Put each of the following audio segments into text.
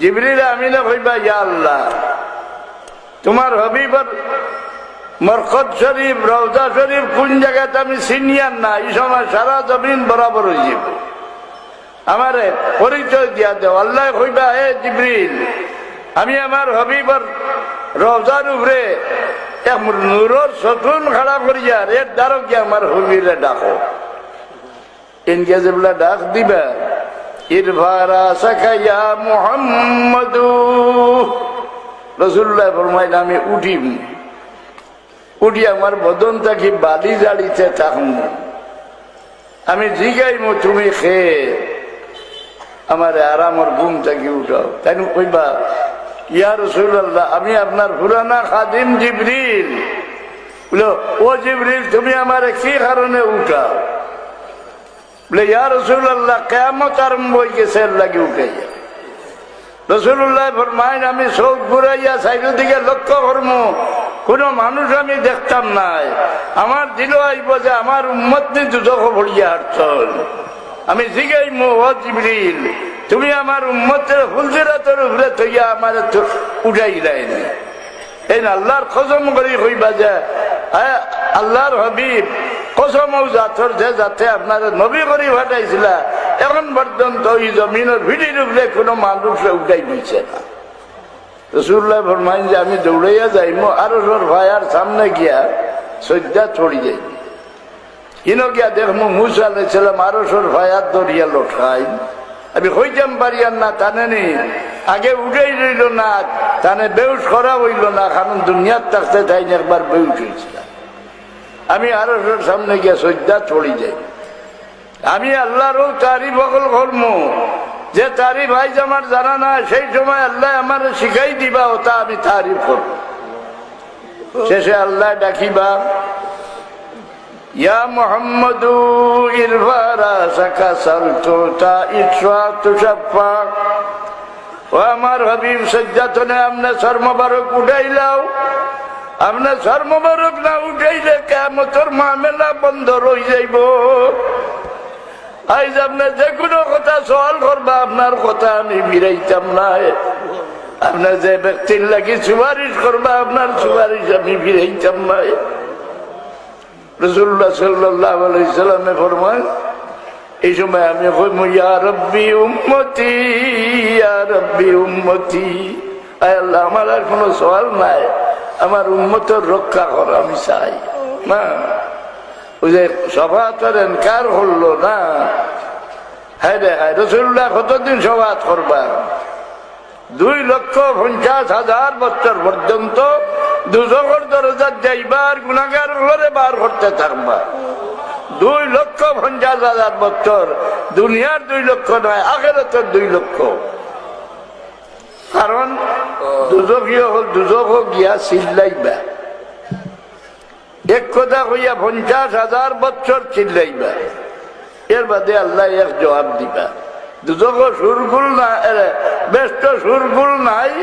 জিবরিল আমিনে কইবা ইয়া আল্লাহ তোমার হাবিবের মরকত শরীফ রওজা শরীফ কোন জায়গাতে আমি সিনিয়র না, এই সময় সারা জমিন বরাবর হয়ে যাব, আমারে পরিচয় দিয়া দেও। আল্লাহ কইবা হে জিবরিল আমি আমার হাবিবের রওজার উপরে এক নূরের সতুন খাড়া করিয়া এর দ্বারা গিয়ে আমার হাবিবে ডাকো। ইনকে যেগুলা ডাক দিবা ইরফারা সাকাইয়া মুহাম্মাদু, রাসূলুল্লাহ ফরমাইলেন আমি উঠি আমার বদন থাকি বালি জাড়িতে থাকুন, আমি জিগাইমু তুমি খেয়ে আমার আরামর ঘুম থাকি উঠাও। তাই কইবা ইয়া রাসূলুল্লাহ আমি আপনার পুরানা খাদিম জিবরিল। বলো ও জিবরিল তুমি আমার কি কারণে উঠাও? বলে ইয়া রাসূলুল্লাহ কিয়ামত আরম্ভ হয়ে গেছে লাগি উঠাইয়া। রাসূলুল্লাহ ফরমাইন আমি চোখ ঘুরাইয়া চারিদিকে লক্ষ্য করবো, কোন মানুষ আমি দেখতাম নাই, আমার দিল আইব যে আমার উম্মত নি দুজখ ভরিয়া হাঁটছন। আমি জিগাইমু ও জিবরিল তুমি আমার উম্মতের হুলজিরাতের উপরে থইয়া আমার উঠাইলেন। এই আল্লাহর কসম করি কইবা যে আল্লাহর হাবিব কসম জাতর যে যাতে আপনার নবী করি পাঠাইছিল এখন পর্যন্ত এই জমিনের ভিডির উপরে কোনো মানুষ উঠাই দিচ্ছে না। রাসূলুল্লাহ ফরমাইন যে আমি দৌড়াইয়া যাইমো আরশের ভায়ার সামনে গিয়া সজ্জা ছড়ি যাই, কিনো গিয়া দেখমু মুসা আলাইহিস সালাম আরশের ভায়ার দরিয়া লটকাই। আমি হইতাম পারিয়ার না টানে নি আগে উঠেই রইল না, টানে বেউস করা হইল না, কারণ দুনিয়ার থাকতে তাই একবার বেউস হয়েছিল। আমি আরশের সামনে গিয়া সজ্জা ছড়ি যাই। আমি আল্লাহরও তারিফ বকল করমু যে তারিফ আইজ আমার জানা না, সেই সময় আল্লাহ আমার শিখাই দিবা ওটা আমি তারিফ করব। শেষে আল্লাহ ডাকিবা ইয়া মুহাম্মাদু ইরফা রাসাকা সালতুতা ইতরা তুশাফা, ও আমার হাবিব সজ্জাতনে আমনে সর মোবারক উঠাইলাও, আমনে সর মোবারক না উঠাইলে কিয়ামতের মামলা বন্ধ রই যাইব। আইজ আপনি যে কোনো কথা সওয়াল করবা আপনার কথা আমি ফিরাইতাম না, আপনার যে ব্যক্তির লাগি সুপারিশ করবা আপনার সুপারিশ আমি ফিরাইতাম না। রাসূলুল্লাহ সাল্লাল্লাহু আলাইহি সাল্লামে ফরমান এই সময় আমি কইমু ইয়া রাব্বি উম্মতি ইয়া রাব্বি উম্মতি, আয় আল্লাহ আমার আর কোনো সওয়াল নাই, আমার উম্মতের রক্ষা কর আমি চাই না। ওই যে সভাতের এনকার হলো না, হ্যাঁ রে হ্যাঁ রাসূলুল্লাহ কতদিন সভাত করবা? 2,50,000 বছর পর্যন্ত দুজকের দরজা যাইবার গুনাহগার ঘরে বার করতে থাকবা। 2,50,000 বছর, দুনিয়ার 2 লক্ষ নয়, আখিরাতের 2 লক্ষ। কারণ দুজক গিয়া চিল্লাইবা, এক কথা কইয়া 50,000 বছর চিল্লাইবা, এর বাদে আল্লাহ এক জবাব দিবা। দুজক সুরগুল না ব্যস্ত সুরগুল নাই,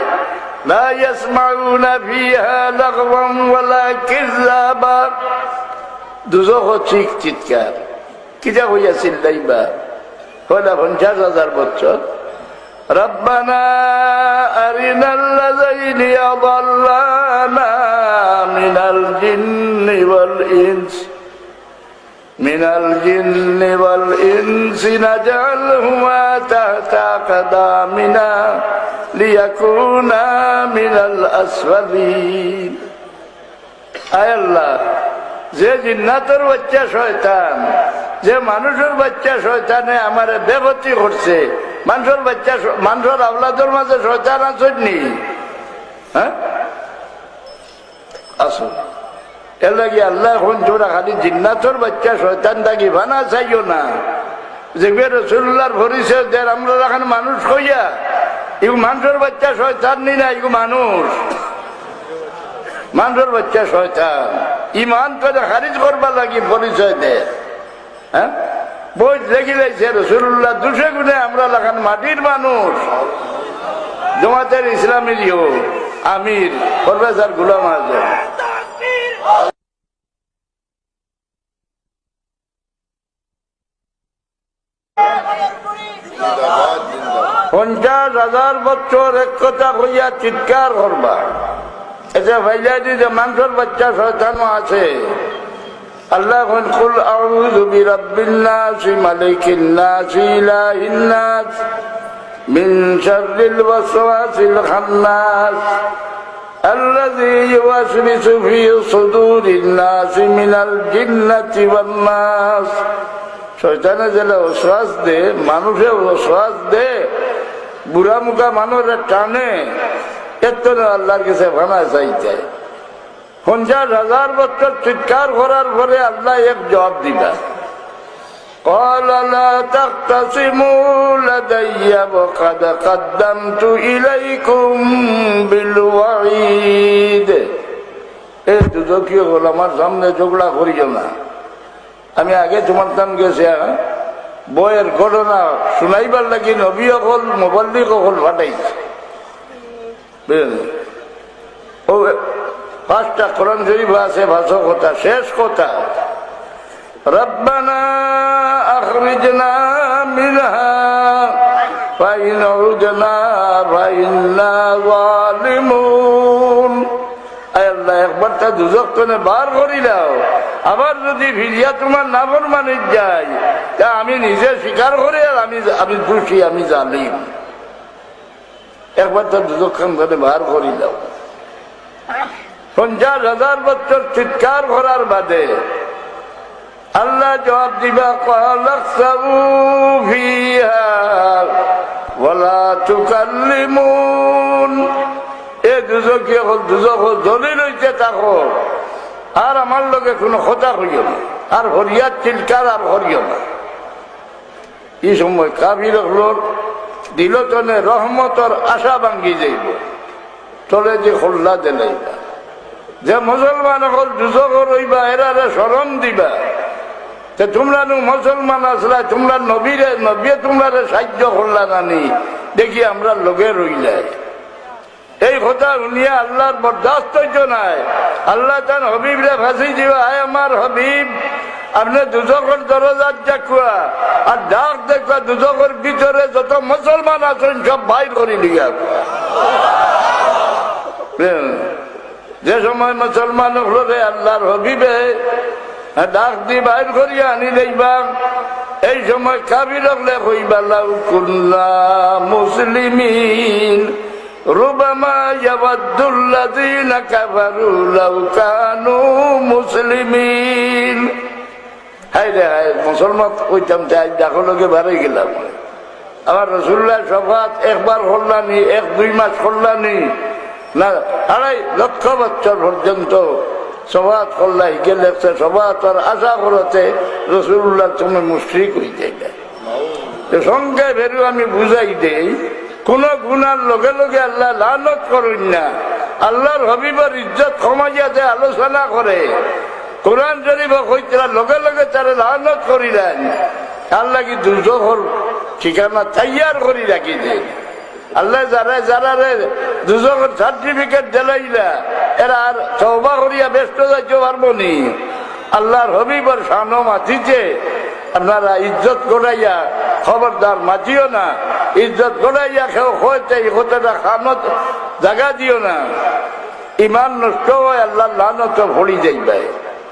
লা ইয়াসমাউনা ফিহা লাগওয়ান ওয়ালা কিযাবা, দুজক চিৎকার কিটা কইয়া চিল্লাইবা কইলা 50,000 বছর। রব্বানা আরিনাল্লাযাইনি আযাল্লানা মিনাল জিন্নি ওয়াল ইনসি নাজআলহুমা তাহতা আকদামিনা লিয়াকুনা মিনাল আসফালিন। আয় আল্লাহ, যে জিন্নাতের বাচ্চা শয়তান, যে মানুষের বাচ্চা শয়তানে আমার বেগতি করছে, মানুষের বাচ্চা মানুষের আওলাদের মাঝে শয়তান আসেননি? হ্যাঁ আসো, এর লাগে আল্লাহ এখন তোরা খালি জিন্নাতের বাচ্চা শয়তান থাকি বানা চাইও না। যে রাসূলুল্লাহর পরিচয় দেয় আমরা এখন মানুষ কইয়া, এগুলো মানুষের বাচ্চা শয়তান নি না, এগুলো মানুষের বাচ্চা শয়তান। ইমান করে খারিজ করবার লাগি পরিচয় দেয়। হ্যাঁ বই দেখি লাইছে রাসূলুল্লাহ 200 গুণে আমরা লাগান মাটির মানুষ। জামাতের ইসলামের আমির প্রফেসর গোলাম আজম জিন্দাবাদ জিন্দাবাদ। 50,000 বছর এক কথা হইয়া চিৎকার করবা। এটা ভাইলা যে মানুষের বাচ্চা শয়তানও আছে। আল্লাহ কুল আউযু বিরাব্বিন নাস মালিকিন নাস ইলাহিন নাস মিন শাররিল ওয়াসওয়াসিল খান্নাস الذي يوسوس في صدور الناس من الجنة والناس। শয়তানে যেটা ওয়াসওয়াস দে, মানুষে ওয়াসওয়াস দে, বুড়া মুখা মানুষের টানে, এর তো আল্লাহর কাছে ভানা চাইতে। 50,000 বছর চিৎকার করার পরে আল্লাহ এক জবাব দিবা। قال لا تختصموا لدي وقد قدمت إليكم بالوعيد। এই দুদকীয় হল আমার সামনে ঝগড়া করিও না। আমি আগে তোমার নাম গেছে বইয়ের ঘটনা শুনাইবার লাগি নবী হল মুবাল্লিগ হল ফাটাইছে। ও 5টা কোরআন শরীফ আছে ভাষা কথা, শেষ কথা রব্বানা আখরিজনা মিনহা ফাইন উদনা ফাইন্না যালিমুন। আল্লাহ একবার তা দুজক তনে বার করি দাও, আবার যদি ফিরিয়া তোমার নাফরমানি যায় তা আমি নিজে স্বীকার করে আর আমি দোষী, আমি জালিম। একবার তা দুজক তনে বার করি দাও। 50,000 বছর চিৎকার করার বাদে আল্লাহ জবাব দিবা ক্বালাকসাবু ফিহা ওয়ালা তুকাল্লিমুন। এ দুজকে দুজক দলিল হইতে থাকো, আর আমার লগে কোনো কথা হইও না, আর হরিয়ার চিৎকার আর হরিও না। এই সময় কাফির হলোর দিল তনে রহমতর আশা ভাঙ্গি যাইব, চলে যে খোল্লা দিলাইবা। যে মুসলমান হল দুজক রইবা, এরারে স্মরণ দিবা। তোমরা মুসলমান আসলা, তোমরা নবীরে তোমরা সাহায্য করলা নানি, দেখি আমরা লগে রইলাই। এই কথা শুনিয়া আল্লাহর বরদাস্ত নাই। আল্লাহ তার হবিবরে ফাঁসি দিবা, আয় আমার হবিব আপনি দুজকের দরজার যাকুয়া আর ডাক দেখবা, দুজকের ভিতরে যত মুসলমান আছেন সব বাইর করে লিয়া। যে সময় মুসলমান হলে আল্লাহর হবিবে ডাক দি বাইর করিয়া আনি দেখবা, এই সময় কাবির হলে হইবা লাউ কুল্লা মুসলিমিন রুবামা ইয়াওয়াদ্দুল্লাযীনা কাফারু লাউ কানু মুসলিমিন। হায় রে হায়, মুসলমান কইতাম তাই ডাকো লোকে বাড়ি গেলাম। আমার রাসূলুল্লাহ শফাত একবার করলানি, 1-2 মাস করলানি না, 2.5 লক্ষ বছর পর্যন্ত সবাত করলাই গেলে সবাতর আশা করতে রাসূলুল্লাহ তুমি মুশরিক হইতে গেলে। সঙ্গে বেরু আমি বুঝাই দেই, কোন গুনার লগে লগে আল্লাহ লানত করেন না। আল্লাহর হবিবের ইজ্জত কমাইয়া দেয় আলোচনা করে। কোরআন শরীফ হইতে লগে লগে তারা লানত করিলেন। আল্লাহ কি দুজোহর ঠিকানা তৈয়ার করি রাখি দেন। আল্লাহ যারা দুজকের সার্টিফিকেট দিলাইলা এরা আর তওবা করিয়া ব্যস্ত যাইতে পারবো নি। আল্লাহর হবিবর শানো মাতিছে, আপনারা ইজ্জত করাইয়া খবরদার মাতিও না। ইজ্জত করাইয়া কেউ হইতে হতেটা খানত জায়গা দিও না। ইমান নষ্ট হয়, আল্লাহ লানত ভরি যাইবে।